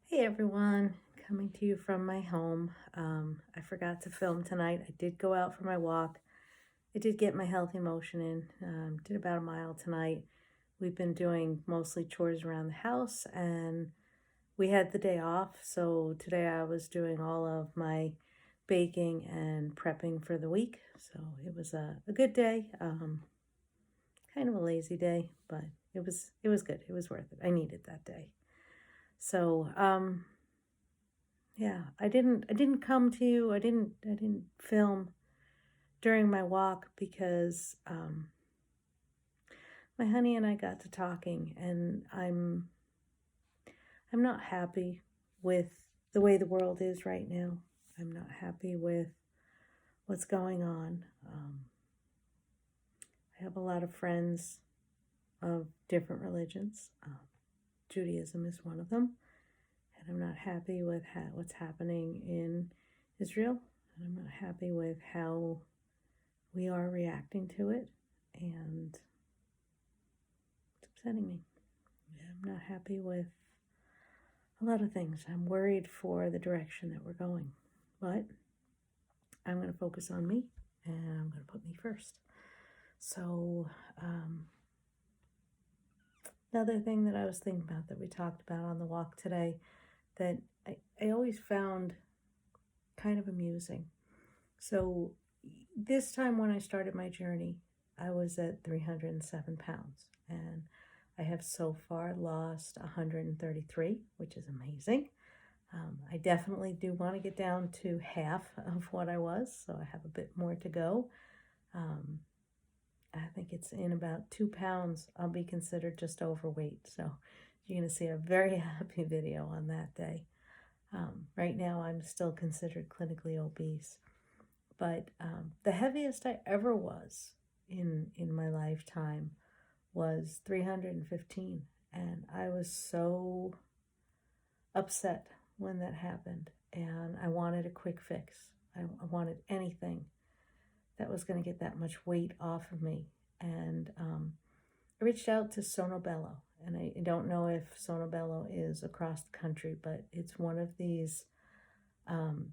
Hey everyone, coming to you from my home. I forgot to film tonight. I did go out for my walk. I did get my healthy motion in. Did about a mile tonight. We've been doing mostly chores around the house and we had the day off. So today I was doing all of my baking and prepping for the week. So it was a good day. Kind of a lazy day, but it was good. It was worth it. I needed that day. So, yeah, I didn't come to you. I didn't film during my walk because my honey and I got to talking, and I'm not happy with the way the world is right now. I'm not happy with what's going on. I have a lot of friends of different religions. Judaism is one of them, and I'm not happy with what's happening in Israel, and I'm not happy with how we are reacting to it, and it's upsetting me. I'm not happy with a lot of things. I'm worried for the direction that we're going, but I'm going to focus on me, and I'm going to put me first. So, another thing that I was thinking about that we talked about on the walk today that I always found kind of amusing. So, this time when I started my journey, I was at 307 pounds, and I have so far lost 133, which is amazing. I definitely do want to get down to half of what I was, so I have a bit more to go. Um, I think it's in about 2 pounds, I'll be considered just overweight. So you're going to see a very happy video on that day. Right now, I'm still considered clinically obese, but the heaviest I ever was in my lifetime was 315, and I was so upset when that happened, and I wanted a quick fix. I wanted anything that was going to get that much weight off of me, and I reached out to Sono Bello, and I don't know if Sono Bello is across the country, but it's one of these um,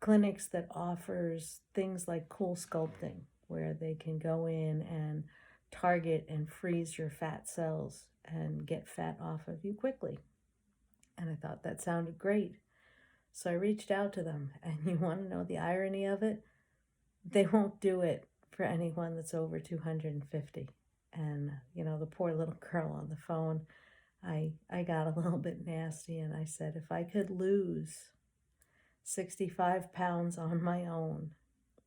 clinics that offers things like cool sculpting, where they can go in and target and freeze your fat cells and get fat off of you quickly. And I thought that sounded great. So I reached out to them, and you want to know the irony of it? They won't do it for anyone that's over 250. And, the poor little girl on the phone, I got a little bit nasty, and I said, if I could lose 65 pounds on my own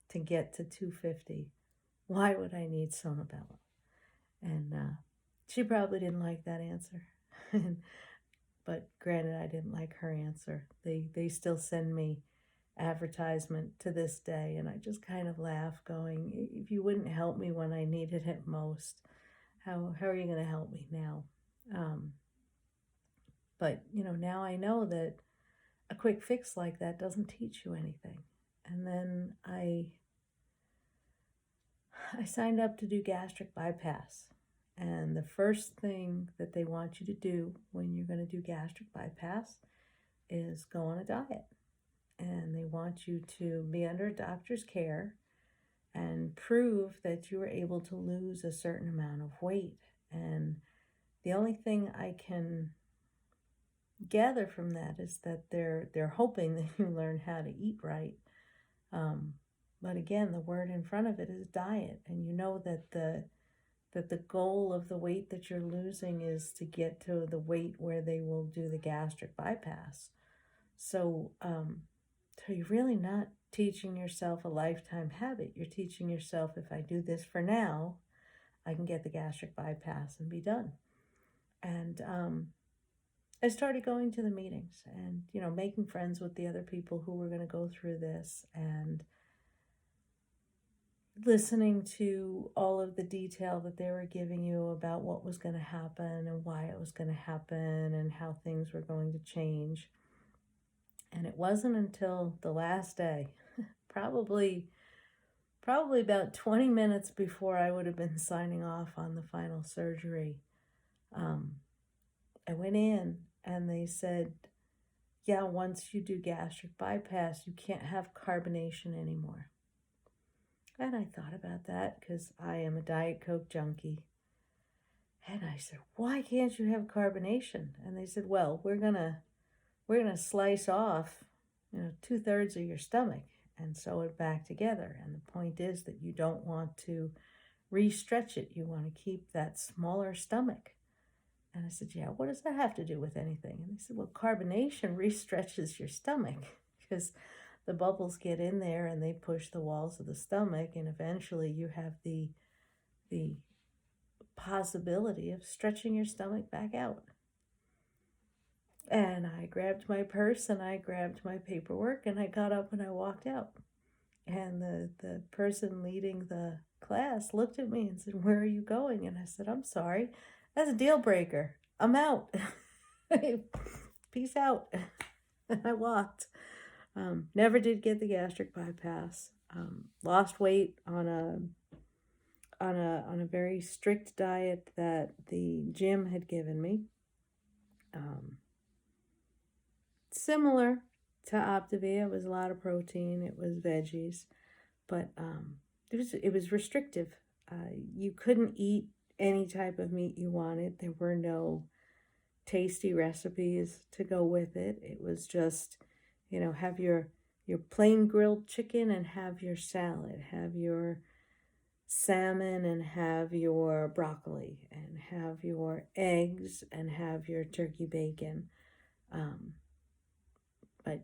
to get to 250, why would I need Sonobello? And she probably didn't like that answer. But granted, I didn't like her answer. They still send me advertisement to this day, and I just kind of laugh, going, if you wouldn't help me when I needed it most, how are you going to help me now? But now I know that a quick fix like that doesn't teach you anything. And then I signed up to do gastric bypass. And the first thing that they want you to do when you're going to do gastric bypass is go on a diet. And they want you to be under a doctor's care and prove that you were able to lose a certain amount of weight. And the only thing I can gather from that is that they're hoping that you learn how to eat right. But again, the word in front of it is diet, and you know that the goal of the weight that you're losing is to get to the weight where they will do the gastric bypass. So, so you're really not teaching yourself a lifetime habit. You're teaching yourself, if I do this for now, I can get the gastric bypass and be done. And I started going to the meetings and, making friends with the other people who were going to go through this, and listening to all of the detail that they were giving you about what was going to happen and why it was going to happen and how things were going to change. And it wasn't until the last day, probably about 20 minutes before I would have been signing off on the final surgery, I went in and they said, yeah, once you do gastric bypass, you can't have carbonation anymore. And I thought about that because I am a Diet Coke junkie. And I said, why can't you have carbonation? And they said, well, we're gonna slice off, 2/3 of your stomach and sew it back together. And the point is that you don't want to re-stretch it. You want to keep that smaller stomach. And I said, yeah, what does that have to do with anything? And they said, well, carbonation re-stretches your stomach because the bubbles get in there and they push the walls of the stomach, and eventually you have the possibility of stretching your stomach back out. And I grabbed my purse and I grabbed my paperwork and I got up and I walked out. And the person leading the class looked at me and said, where are you going? And I said, I'm sorry, that's a deal breaker. I'm out. Peace out. And I walked. Never did get the gastric bypass. Lost weight on a very strict diet that the gym had given me. Similar to Optavia, it was a lot of protein. It was veggies, but it was restrictive. You couldn't eat any type of meat you wanted. There were no tasty recipes to go with it. It was just, have your plain grilled chicken and have your salad, have your salmon and have your broccoli, and have your eggs and have your turkey bacon. But,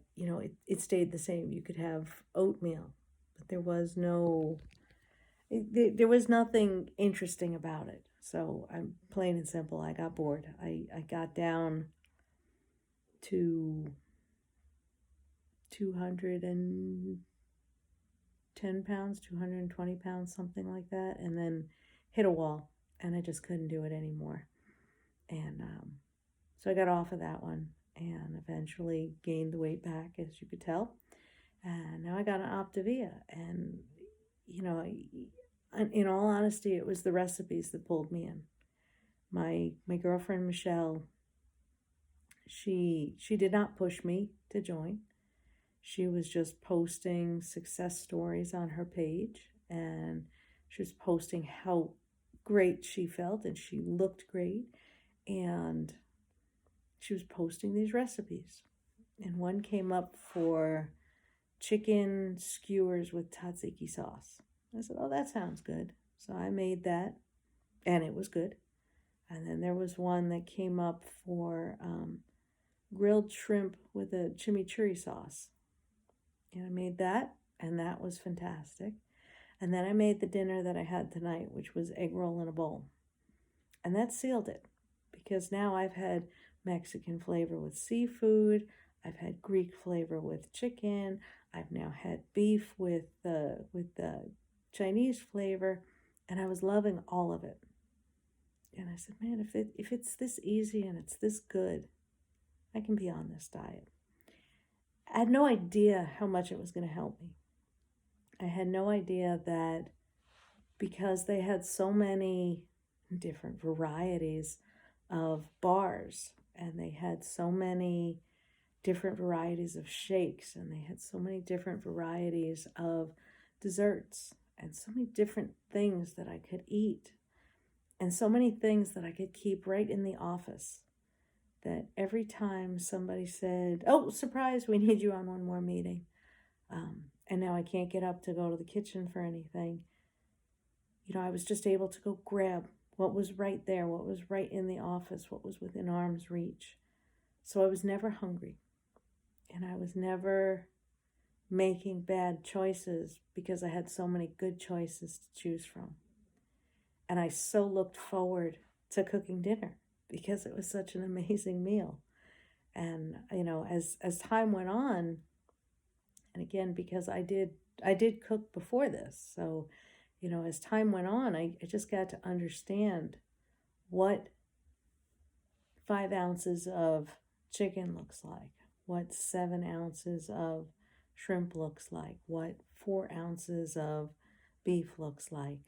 it stayed the same. You could have oatmeal, but there was nothing interesting about it. So I'm plain and simple, I got bored. I got down to 210 pounds, 220 pounds, something like that, and then hit a wall, and I just couldn't do it anymore. And so I got off of that one and eventually gained the weight back, as you could tell. And now I got an Optavia. And, in all honesty, it was the recipes that pulled me in. My girlfriend, Michelle, she did not push me to join. She was just posting success stories on her page, and she was posting how great she felt, and she looked great, and she was posting these recipes. And one came up for chicken skewers with tzatziki sauce. I said, oh, that sounds good. So I made that, and it was good. And then there was one that came up for grilled shrimp with a chimichurri sauce. And I made that, and that was fantastic. And then I made the dinner that I had tonight, which was egg roll in a bowl. And that sealed it, because now I've had Mexican flavor with seafood. I've had Greek flavor with chicken. I've now had beef with the Chinese flavor, and I was loving all of it. And I said, man, if it's this easy and it's this good, I can be on this diet. I had no idea how much it was going to help me. I had no idea that because they had so many different varieties of bars, and they had so many different varieties of shakes, and they had so many different varieties of desserts, and so many different things that I could eat, and so many things that I could keep right in the office, that every time somebody said, oh, surprise, we need you on one more meeting, and now I can't get up to go to the kitchen for anything, I was just able to go grab what was right there, what was right in the office, what was within arm's reach. So I was never hungry, and I was never making bad choices because I had so many good choices to choose from. And I so looked forward to cooking dinner because it was such an amazing meal. And, as time went on, and again, because I did cook before this, so, as time went on, I just got to understand what 5 ounces of chicken looks like, what 7 ounces of shrimp looks like, what 4 ounces of beef looks like.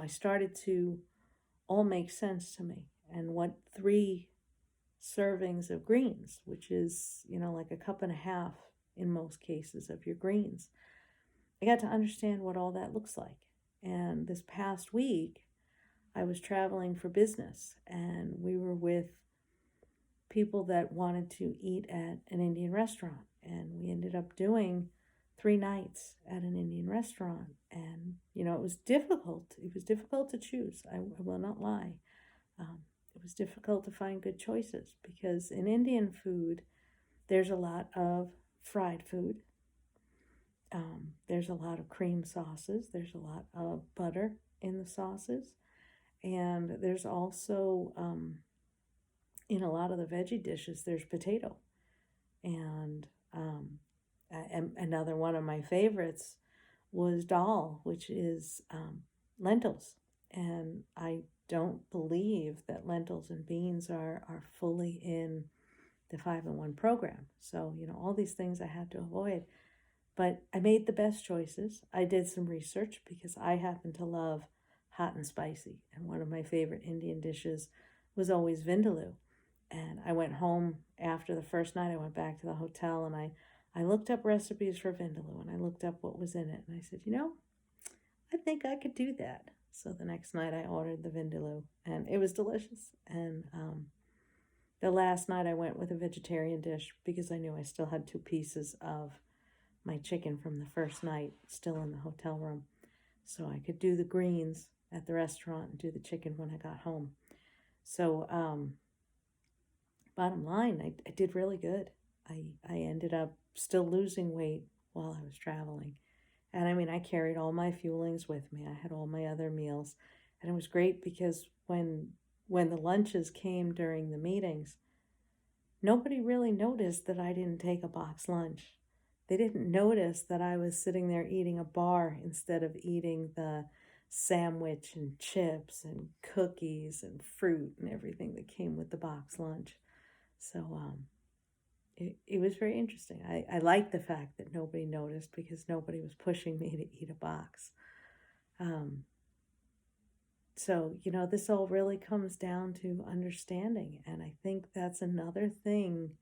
I started to all make sense to me, and what 3 servings of greens, which is, like a cup and a half in most cases of your greens. I got to understand what all that looks like. And this past week, I was traveling for business, and we were with people that wanted to eat at an Indian restaurant. And we ended up doing 3 nights at an Indian restaurant. And, it was difficult. It was difficult to choose. I will not lie. It was difficult to find good choices because in Indian food, there's a lot of fried food. There's a lot of cream sauces. There's a lot of butter in the sauces. And there's also, in a lot of the veggie dishes, there's potato. And another one of my favorites was dal, which is lentils. And I don't believe that lentils and beans are fully in the 5-in-1 program. So, all these things I had to avoid. But I made the best choices. I did some research because I happen to love hot and spicy. And one of my favorite Indian dishes was always vindaloo. And I went home after the first night. I went back to the hotel and I looked up recipes for vindaloo and I looked up what was in it. And I said, I think I could do that. So the next night I ordered the vindaloo and it was delicious. And the last night I went with a vegetarian dish because I knew I still had 2 pieces of my chicken from the first night still in the hotel room. So I could do the greens at the restaurant and do the chicken when I got home. So bottom line, I did really good. I ended up still losing weight while I was traveling. And I carried all my fuelings with me. I had all my other meals. And it was great because when the lunches came during the meetings, nobody really noticed that I didn't take a box lunch. They didn't notice that I was sitting there eating a bar instead of eating the sandwich and chips and cookies and fruit and everything that came with the box lunch. So it was very interesting. I liked the fact that nobody noticed because nobody was pushing me to eat a box. So, this all really comes down to understanding. And I think that's another thing,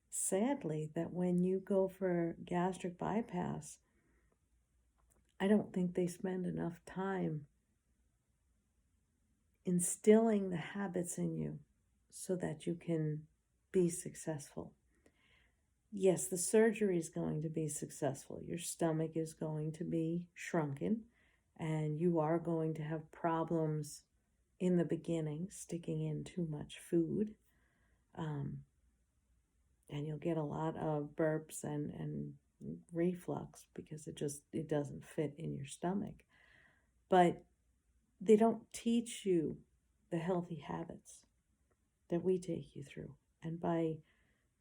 sadly, that when you go for gastric bypass, I don't think they spend enough time instilling the habits in you so that you can be successful. Yes, the surgery is going to be successful. Your stomach is going to be shrunken, and you are going to have problems in the beginning sticking in too much food. And you'll get a lot of burps and reflux because it doesn't fit in your stomach. But they don't teach you the healthy habits that we take you through. And by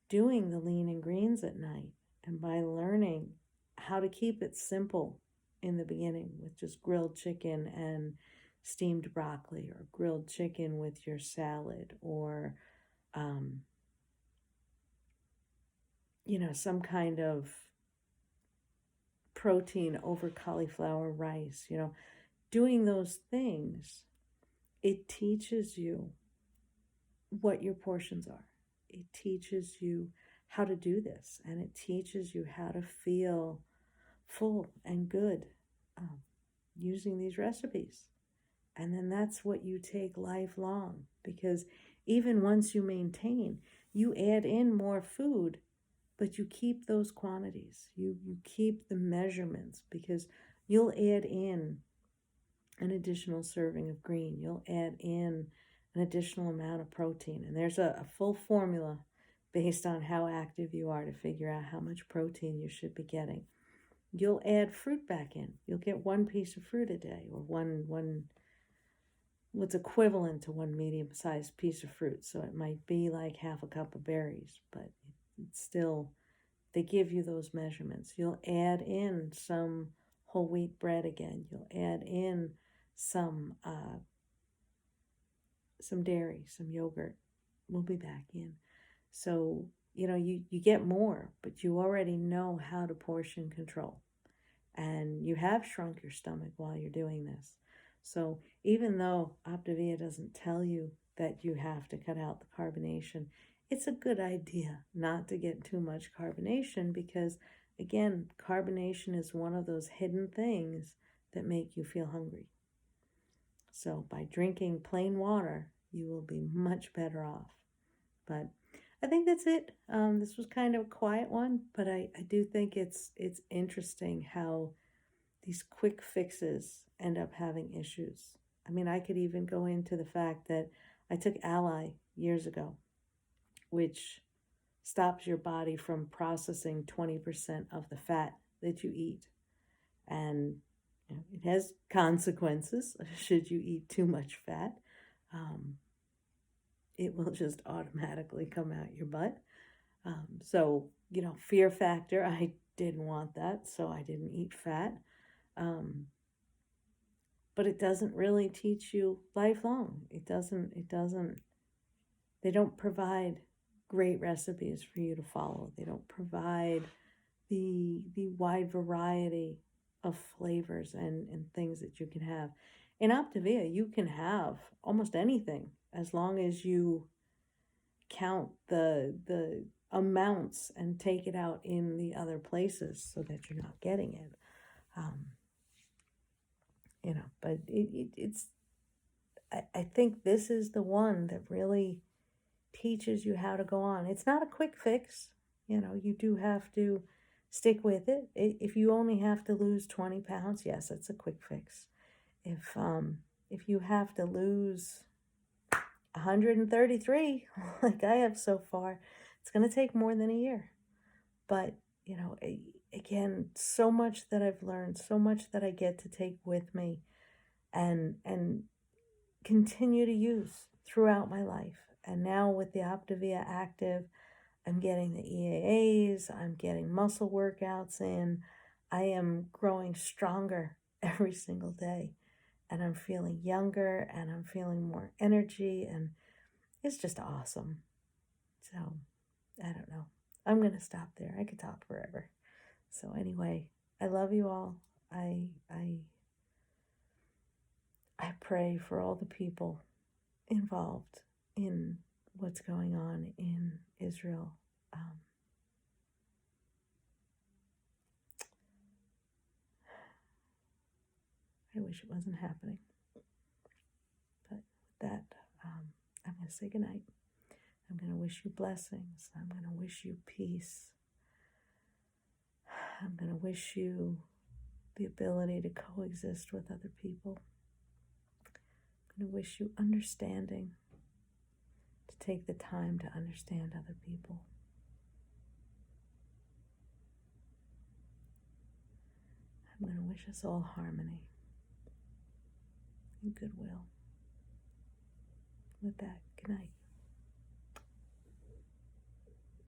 doing the lean and greens at night and by learning how to keep it simple in the beginning with just grilled chicken and steamed broccoli or grilled chicken with your salad or some kind of protein over cauliflower rice, doing those things, it teaches you what your portions are. It teaches you how to do this, and it teaches you how to feel full and good using these recipes. And then that's what you take lifelong, because even once you maintain, you add in more food, but you keep those quantities. You keep the measurements because you'll add in an additional serving of green. You'll add in an additional amount of protein. And there's a full formula based on how active you are to figure out how much protein you should be getting. You'll add fruit back in. You'll get 1 piece of fruit a day, or one what's equivalent to 1 medium-sized piece of fruit. So it might be like half a cup of berries, but it's still, they give you those measurements. You'll add in some whole wheat bread again. You'll add in some dairy, some yogurt. We'll be back in. So, you get more, but you already know how to portion control. And you have shrunk your stomach while you're doing this. So even though Optavia doesn't tell you that you have to cut out the carbonation. It's a good idea not to get too much carbonation because, again, carbonation is one of those hidden things that make you feel hungry. So by drinking plain water, you will be much better off. But I think that's it. This was kind of a quiet one, but I do think it's interesting how these quick fixes end up having issues. I mean, I could even go into the fact that I took Ally years ago, which stops your body from processing 20% of the fat that you eat. And it has consequences should you eat too much fat. It will just automatically come out your butt. So, fear factor, I didn't want that, so I didn't eat fat. But it doesn't really teach you lifelong. They don't provide great recipes for you to follow. They don't provide the wide variety of flavors and things that you can have. In Optavia, you can have almost anything as long as you count the amounts and take it out in the other places so that you're not getting it. But it's I think this is the one that really teaches you how to go on. It's not a quick fix. You do have to stick with it. If you only have to lose 20 pounds, yes, it's a quick fix. If you have to lose 133, like I have so far, it's going to take more than a year. But, again, so much that I've learned, so much that I get to take with me and continue to use throughout my life. And now with the Optavia Active, I'm getting the EAAs, I'm getting muscle workouts in, I am growing stronger every single day. And I'm feeling younger and I'm feeling more energy and it's just awesome. So, I don't know. I'm going to stop there. I could talk forever. So anyway, I love you all. I pray for all the people involved in what's going on in Israel. I wish it wasn't happening. But with that, I'm going to say goodnight. I'm going to wish you blessings. I'm going to wish you peace. I'm going to wish you the ability to coexist with other people. I'm going to wish you understanding, to take the time to understand other people. I'm going to wish us all harmony and goodwill. With that, good night.